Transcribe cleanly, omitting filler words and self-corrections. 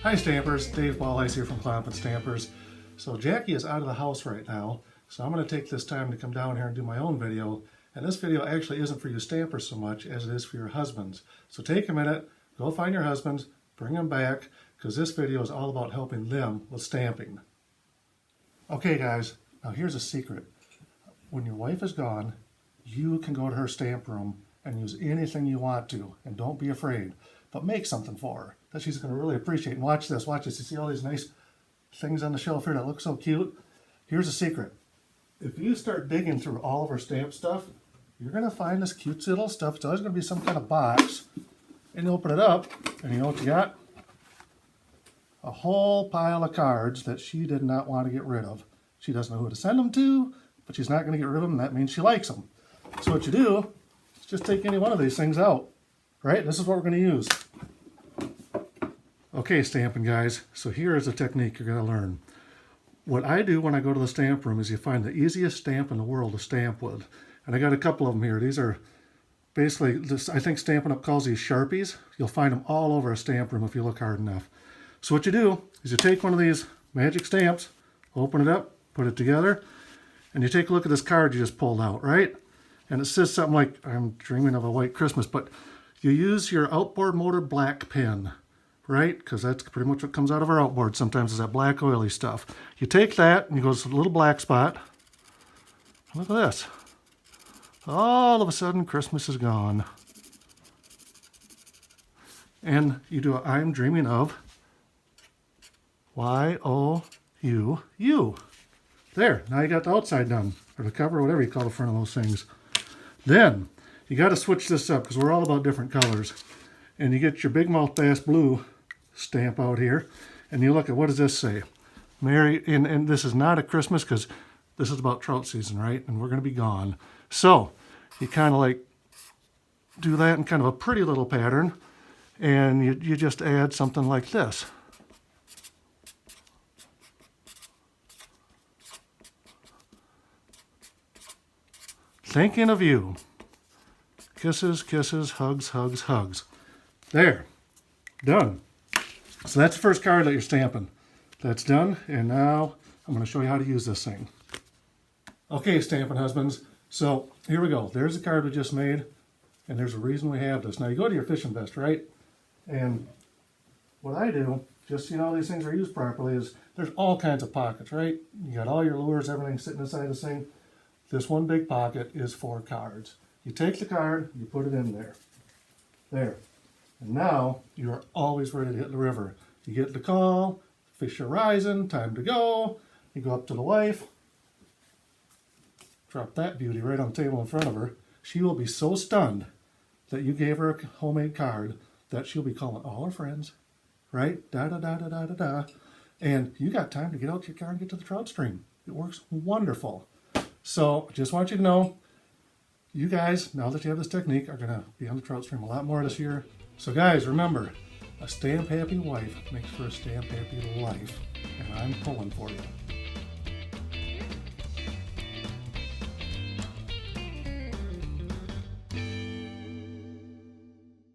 Hi Stampers, Dave Bolhuis here from Klompen Stampers. So Jackie is out of the house right now, so I'm going to take this time to come down here and do my own video. And this video actually isn't for you stampers so much as it is for your husbands. So take a minute, go find your husbands, bring them back, because this video is all about helping them with stamping. Okay guys, now here's a secret. When your wife is gone, you can go to her stamp room and use anything you want to, and don't be afraid. But make something for her that she's going to really appreciate. And watch this, watch this. You see all these nice things on the shelf here that look so cute? Here's a secret. If you start digging through all of her stamp stuff, you're going to find this cute little stuff. It's always going to be some kind of box. And you open it up, and you know what you got? A whole pile of cards that she did not want to get rid of. She doesn't know who to send them to, but she's not going to get rid of them, and that means she likes them. So what you do is just take any one of these things out. Right? This is what we're going to use. Okay, stamping guys, so here is a technique you're going to learn. What I do when I go to the stamp room is you find the easiest stamp in the world to stamp with. And I got a couple of them here. These are basically, I think Stampin' Up! Calls these Sharpies. You'll find them all over a stamp room if you look hard enough. So what you do is you take one of these magic stamps, open it up, put it together, and you take a look at this card you just pulled out, right? And it says something like, I'm dreaming of a white Christmas, but you use your outboard motor black pen, right? Because that's pretty much what comes out of our outboard sometimes is that black oily stuff. You take that and you go to the little black spot. Look at this. All of a sudden Christmas is gone. And you do a I'm dreaming of Y-O-U-U. There, now you got the outside done, or the cover, whatever you call the front of those things. Then you got to switch this up because we're all about different colors. And you get your Big Mouth Bass Blue stamp out here, and you look at, what does this say? Merry, and this is not a Christmas because this is about trout season, right? And we're going to be gone. So you kind of like do that in kind of a pretty little pattern, and you just add something like this. Thinking of you. Kisses, kisses, hugs, hugs, hugs. There. Done. So that's the first card that you're stamping. That's done, and now I'm going to show you how to use this thing. Okay, Stampin' Husbands. So here we go. There's the card we just made, and there's a reason we have this. Now you go to your fishing vest, right? And what I do, just so you know these things are used properly, is there's all kinds of pockets, right? You got all your lures, everything sitting inside this thing. This one big pocket is for cards. You take the card, you put it in there. There. And now you are always ready to hit the river. You get the call, fish are rising, time to go. You go up to the wife, drop that beauty right on the table in front of her. She will be so stunned that you gave her a homemade card that she'll be calling all her friends, right? Da da da da da da da. And you got time to get out your car and get to the trout stream. It works wonderful. So just want you to know, you guys, now that you have this technique, are going to be on the trout stream a lot more this year. So guys, remember, a stamp happy wife makes for a stamp happy life. And I'm pulling for you.